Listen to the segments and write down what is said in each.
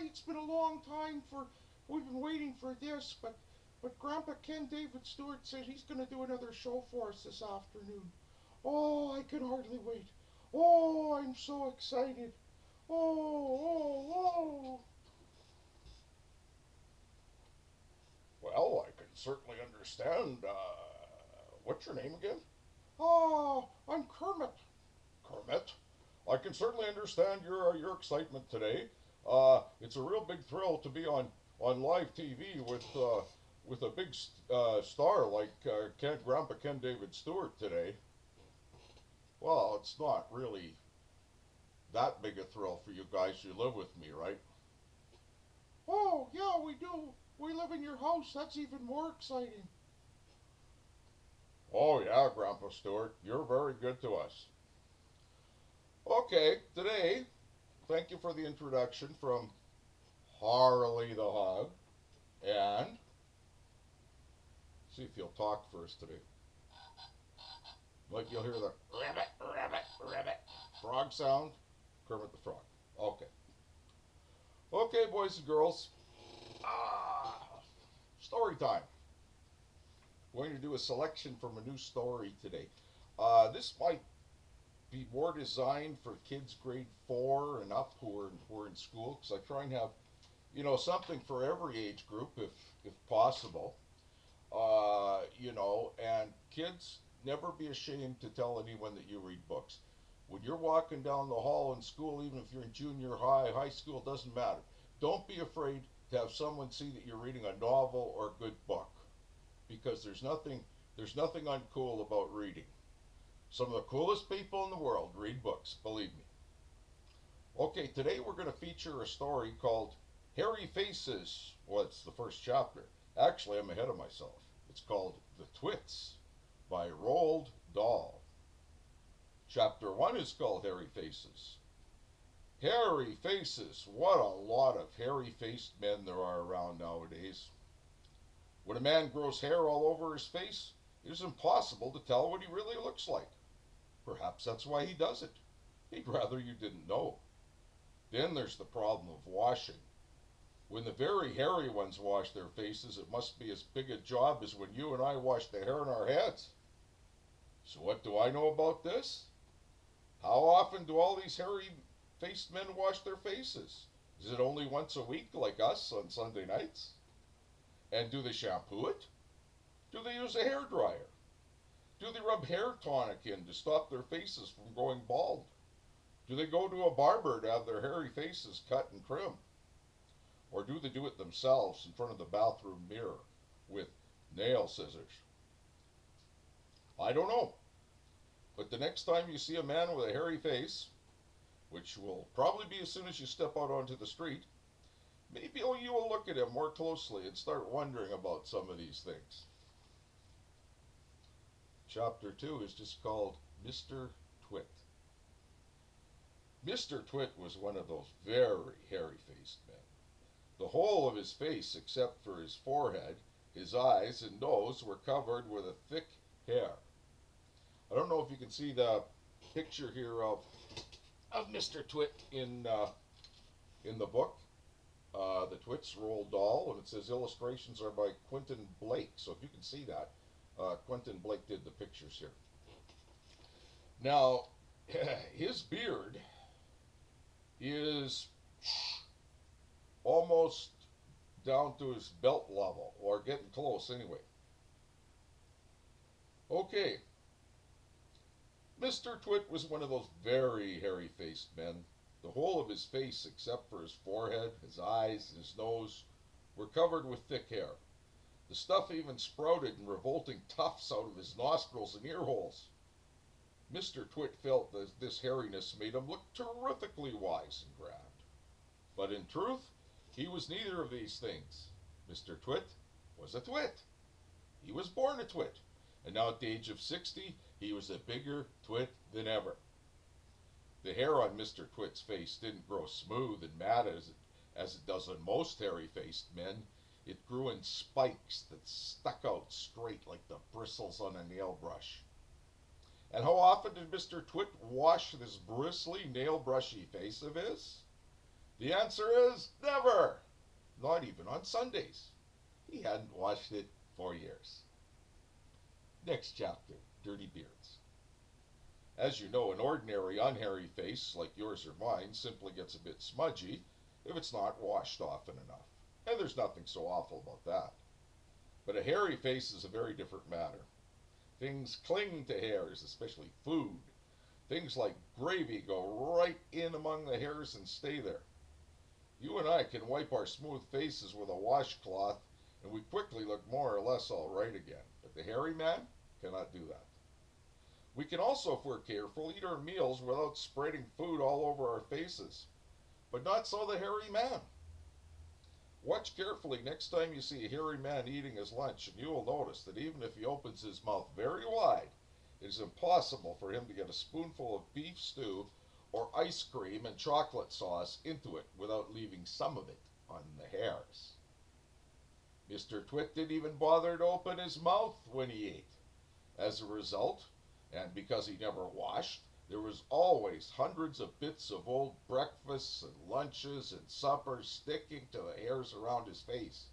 it's been a long time we've been waiting for this, but Grandpa Ken David Stewart said he's going to do another show for us this afternoon. Oh, I can hardly wait. Oh, I'm so excited. Oh. Well, I can certainly understand. What's your name again? Oh, I'm Kermit. Kermit. I can certainly understand your excitement today. It's a real big thrill to be on live TV with a big star like Grandpa Ken David Stewart today. Well, it's not really that big a thrill for you guys. You live with me, right? Oh, yeah, we do. We live in your house. That's even more exciting. Oh yeah, Grandpa Stewart, you're very good to us. Okay, today, thank you for the introduction from Harley the Hog, and see if you'll talk first today. Like you'll hear the rabbit, rabbit, rabbit frog sound. Kermit the Frog. Okay. Okay, boys and girls. Story time. We're going to do a selection from a new story today. This might be more designed for kids grade 4 and up who are in school, because I try and have, something for every age group if possible. And kids, never be ashamed to tell anyone that you read books. When you're walking down the hall in school, even if you're in junior high, high school, doesn't matter. Don't be afraid to have someone see that you're reading a novel or a good book, because there's nothing uncool about reading. Some of the coolest people in the world read books, believe me. Okay, today we're going to feature a story called Hairy Faces. Well, it's the first chapter. Actually, I'm ahead of myself. It's called The Twits by Roald Dahl. Chapter 1 is called Hairy Faces. Hairy faces. What a lot of hairy-faced men there are around nowadays. When a man grows hair all over his face, it is impossible to tell what he really looks like. Perhaps that's why he does it. He'd rather you didn't know. Then there's the problem of washing. When the very hairy ones wash their faces, it must be as big a job as when you and I wash the hair on our heads. So what do I know about this? How often do all these hairy-faced men wash their faces? Is it only once a week, like us on Sunday nights? And do they shampoo it? Do they use a hair dryer? Do they rub hair tonic in to stop their faces from going bald? Do they go to a barber to have their hairy faces cut and trimmed? Or do they do it themselves in front of the bathroom mirror with nail scissors? I don't know. But the next time you see a man with a hairy face, which will probably be as soon as you step out onto the street, maybe you will look at him more closely and start wondering about some of these things. Chapter 2 is just called Mr. Twit. Mr. Twit was one of those very hairy-faced men. The whole of his face, except for his forehead, his eyes, and nose, were covered with a thick hair. I don't know if you can see the picture here of Mr. Twit in the book, The Twits, Roald Dahl, and it says illustrations are by Quentin Blake. So if you can see that, Quentin Blake did the pictures here. Now, his beard is almost down to his belt level, or getting close anyway. Okay, Mr. Twit was one of those very hairy-faced men. The whole of his face, except for his forehead, his eyes, and his nose, were covered with thick hair. The stuff even sprouted in revolting tufts out of his nostrils and ear holes. Mr. Twit felt that this hairiness made him look terrifically wise and grand. But in truth, he was neither of these things. Mr. Twit was a twit. He was born a twit, and now at the age of 60, he was a bigger twit than ever. The hair on Mr. Twit's face didn't grow smooth and matte as it does on most hairy-faced men. It grew in spikes that stuck out straight like the bristles on a nail brush. And how often did Mr. Twit wash this bristly, nail-brushy face of his? The answer is never. Not even on Sundays. He hadn't washed it for years. Next chapter, dirty beards. As you know, an ordinary unhairy face like yours or mine simply gets a bit smudgy if it's not washed often enough. And there's nothing so awful about that. But a hairy face is a very different matter. Things cling to hairs, especially food. Things like gravy go right in among the hairs and stay there. You and I can wipe our smooth faces with a washcloth and we quickly look more or less all right again. But the hairy man cannot do that. We can also, if we're careful, eat our meals without spreading food all over our faces. But not so the hairy man. Watch carefully next time you see a hairy man eating his lunch, and you will notice that even if he opens his mouth very wide, it is impossible for him to get a spoonful of beef stew or ice cream and chocolate sauce into it without leaving some of it on the hairs. Mr. Twit didn't even bother to open his mouth when he ate. As a result, and because he never washed, there was always hundreds of bits of old breakfasts and lunches and suppers sticking to the hairs around his face.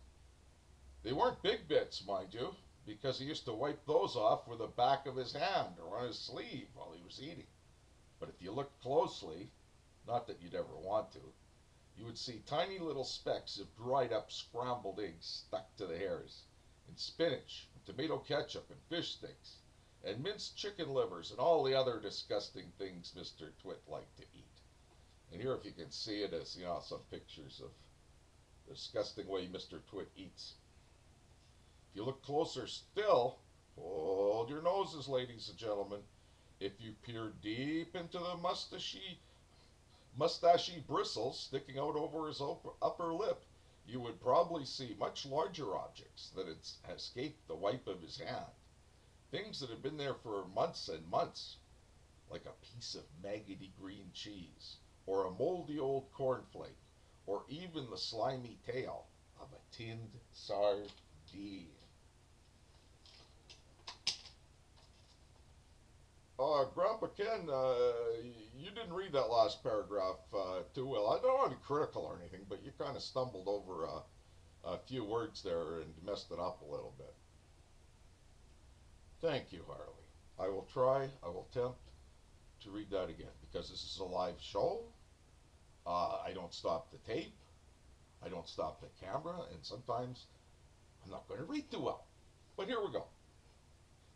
They weren't big bits, mind you, because he used to wipe those off with the back of his hand or on his sleeve while he was eating. But if you looked closely, not that you'd ever want to, you would see tiny little specks of dried up scrambled eggs stuck to the hairs, and spinach, and tomato ketchup, and fish sticks, and minced chicken livers, and all the other disgusting things Mr. Twit liked to eat. And here, if you can see it, is some pictures of the disgusting way Mr. Twit eats. If you look closer still, hold your noses, ladies and gentlemen. If you peer deep into the mustachy bristles sticking out over his upper lip, you would probably see much larger objects that had escaped the wipe of his hand. Things that had been there for months and months, like a piece of maggoty green cheese, or a moldy old cornflake, or even the slimy tail of a tinned sardine. Grandpa Ken, you didn't read that last paragraph too well. I don't want to be critical or anything, but you kind of stumbled over a few words there and messed it up a little bit. Thank you, Harley. I will attempt to read that again because this is a live show. I don't stop the tape. I don't stop the camera, and sometimes I'm not going to read too well. But here we go.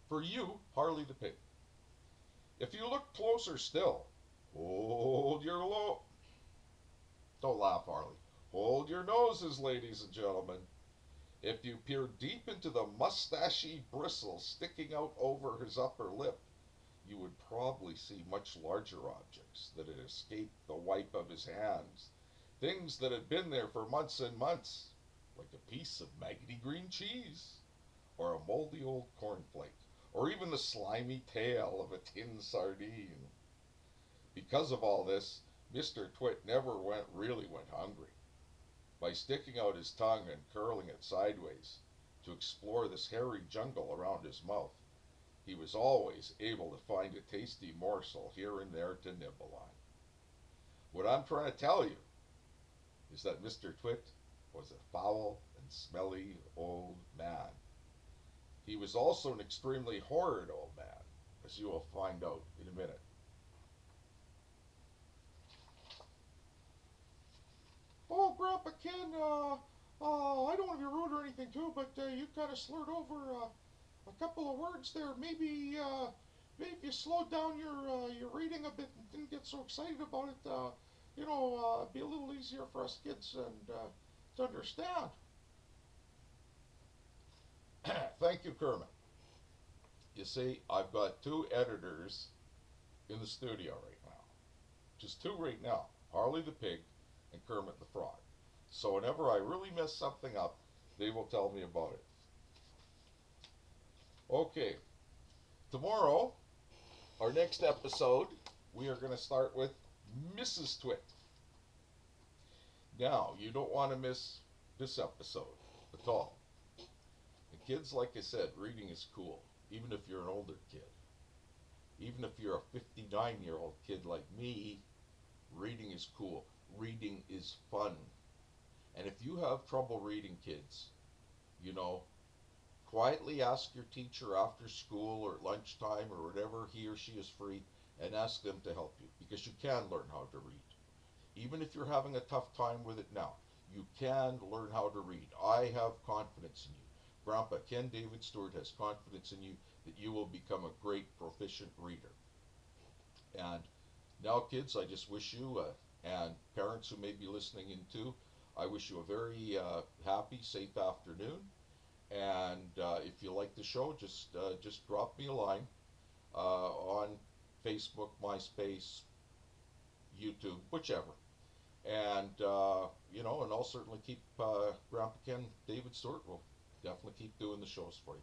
For you, Harley the pig. If you look closer still, hold your Don't laugh, Harley. Hold your noses, ladies and gentlemen. If you peer deep into the mustachy bristles sticking out over his upper lip, you would probably see much larger objects that had escaped the wipe of his hands. Things that had been there for months and months, like a piece of maggoty green cheese, or a moldy old cornflake, or even the slimy tail of a tinned sardine. Because of all this, Mr. Twit never really went hungry. By sticking out his tongue and curling it sideways to explore this hairy jungle around his mouth, he was always able to find a tasty morsel here and there to nibble on. What I'm trying to tell you is that Mr. Twit was a foul and smelly old man. He was also an extremely horrid old man, as you will find out in a minute. Oh, Grandpa Ken, I don't want to be rude or anything too, but you kind of slurred over a couple of words there. Maybe if you slowed down your reading a bit and didn't get so excited about it, it'd be a little easier for us kids and to understand. Thank you, Kermit. You see, I've got two editors in the studio right now. Just two right now, Harley the pig and Kermit the frog. So whenever I really mess something up, they will tell me about it. Okay, tomorrow, our next episode, we are going to start with Mrs. Twit. Now, you don't want to miss this episode at all. And kids, like I said, reading is cool, even if you're an older kid. Even if you're a 59-year-old kid like me, reading is cool. reading is fun. And if you have trouble reading, kids, you know, quietly ask your teacher after school or at lunchtime or whenever he or she is free and ask them to help you because you can learn how to read. Even if you're having a tough time with it now, you can learn how to read. I have confidence in you. Grandpa Ken David Stewart has confidence in you that you will become a great proficient reader. And now, kids, I just wish you, and parents who may be listening in too, I wish you a very happy, safe afternoon. And if you like the show, just drop me a line on Facebook, MySpace, YouTube, whichever. And and I'll certainly keep Grandpa Ken David Stewart. Will definitely keep doing the shows for you.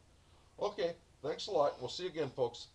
Okay, thanks a lot. We'll see you again, folks.